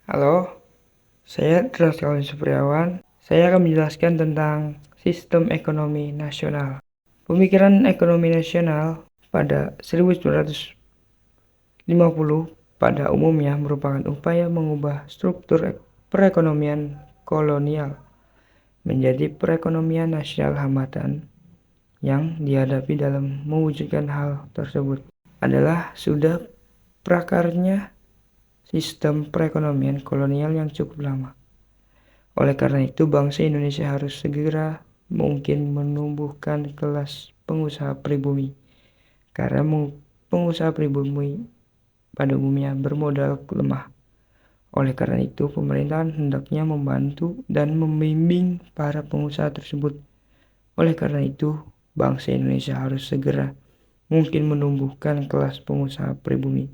Halo, saya Draskawan Supriyawan. Saya akan menjelaskan tentang sistem ekonomi nasional. Pemikiran ekonomi nasional pada 1950 pada umumnya merupakan upaya mengubah struktur perekonomian kolonial menjadi perekonomian nasional hambatan yang dihadapi dalam mewujudkan hal tersebut adalah sudah prakarnya sistem perekonomian kolonial yang cukup lama. Oleh karena itu, bangsa Indonesia harus segera mungkin menumbuhkan kelas pengusaha pribumi. Karena pengusaha pribumi pada umumnya bermodal lemah. Oleh karena itu, pemerintahan hendaknya membantu dan membimbing para pengusaha tersebut. Oleh karena itu, bangsa Indonesia harus segera mungkin menumbuhkan kelas pengusaha pribumi.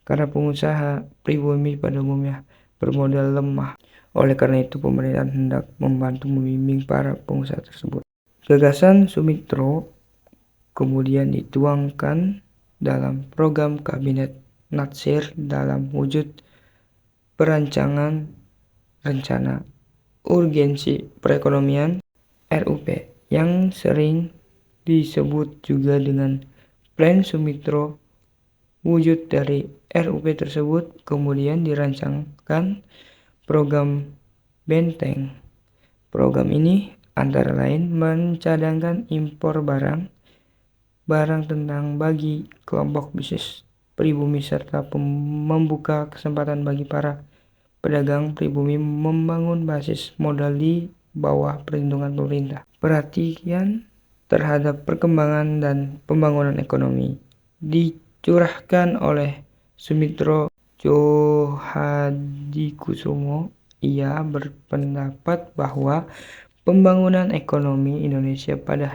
Karena pengusaha pribumi pada umumnya bermodal lemah. Oleh karena itu, pemerintahan hendak membantu membimbing para pengusaha tersebut. Gagasan Sumitro kemudian dituangkan dalam program Kabinet Natsir dalam wujud perancangan rencana urgensi perekonomian RUP yang sering disebut juga dengan Plan Sumitro. Wujud dari RUP tersebut kemudian dirancangkan program Benteng. Program ini antara lain mencadangkan impor barang tentang bagi kelompok bisnis pribumi serta membuka kesempatan bagi para pedagang pribumi membangun basis modal di bawah perlindungan pemerintah. Perhatian terhadap perkembangan dan pembangunan ekonomi dicurahkan oleh Sumitro Djohadikusumo. Ia berpendapat bahwa pembangunan ekonomi Indonesia pada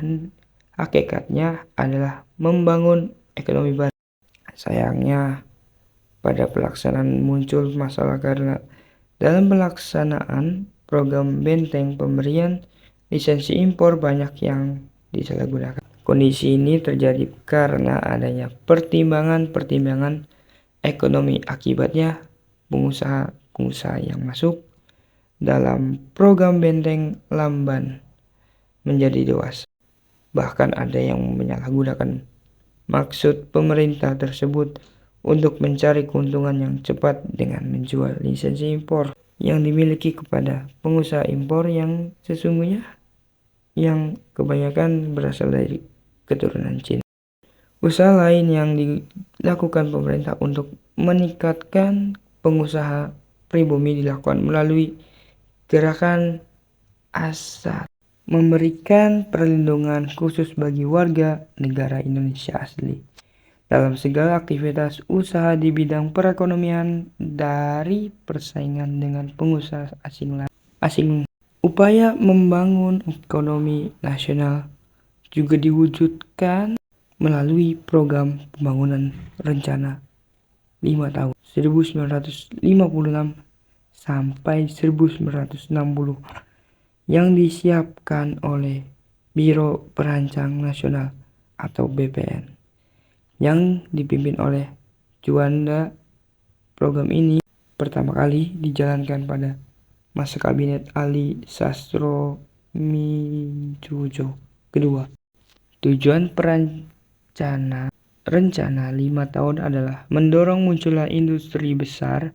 hakikatnya adalah membangun ekonomi baru. Sayangnya, pada pelaksanaan muncul masalah karena dalam pelaksanaan program Benteng pemberian lisensi impor banyak yang disalahgunakan. Kondisi ini terjadi karena adanya pertimbangan ekonomi. Akibatnya, pengusaha yang masuk dalam program Benteng lamban menjadi dewasa. Bahkan ada yang menyalahgunakan maksud pemerintah tersebut untuk mencari keuntungan yang cepat dengan menjual lisensi impor yang dimiliki kepada pengusaha impor yang sesungguhnya yang kebanyakan berasal dari keturunan Cina. Usaha lain yang dilakukan pemerintah untuk meningkatkan pengusaha pribumi dilakukan melalui gerakan ASAT, memberikan perlindungan khusus bagi warga negara Indonesia asli dalam segala aktivitas usaha di bidang perekonomian dari persaingan dengan pengusaha asing. Upaya membangun ekonomi nasional juga diwujudkan melalui program pembangunan rencana 5 tahun 1956 sampai 1960 yang disiapkan oleh Biro Perancang Nasional atau BPN yang dipimpin oleh Juanda. Program ini pertama kali dijalankan pada masa kabinet Ali Sastroamidjojo kedua. Tujuan rencana 5 tahun adalah mendorong munculnya industri besar,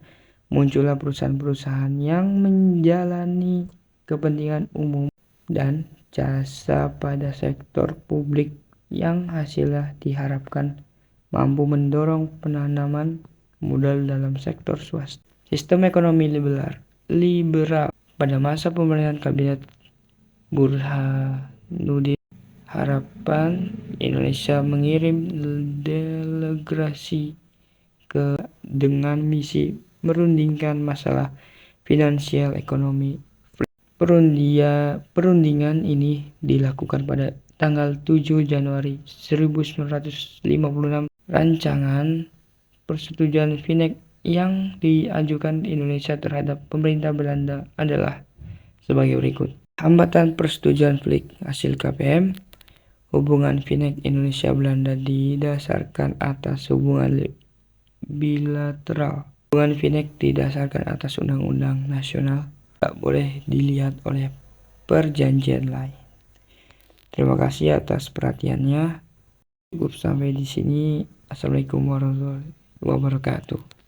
munculnya perusahaan-perusahaan yang menjalani kepentingan umum dan jasa pada sektor publik yang hasilnya diharapkan mampu mendorong penanaman modal dalam sektor swasta. Sistem ekonomi liberal pada masa pemerintahan Kabinet Burhanuddin. Harapan Indonesia mengirim delegasi dengan misi merundingkan masalah finansial ekonomi. Perundingan ini dilakukan pada tanggal 7 Januari 1956. Rancangan persetujuan Vinek yang diajukan Indonesia terhadap pemerintah Belanda adalah sebagai berikut. Hambatan persetujuan Vinek hasil KPM. Hubungan Vinek Indonesia Belanda didasarkan atas hubungan bilateral Hubungan FINEK didasarkan atas undang-undang nasional, tidak boleh dilihat oleh perjanjian lain. Terima kasih atas perhatiannya. Cukup sampai di sini. Assalamualaikum warahmatullahi wabarakatuh.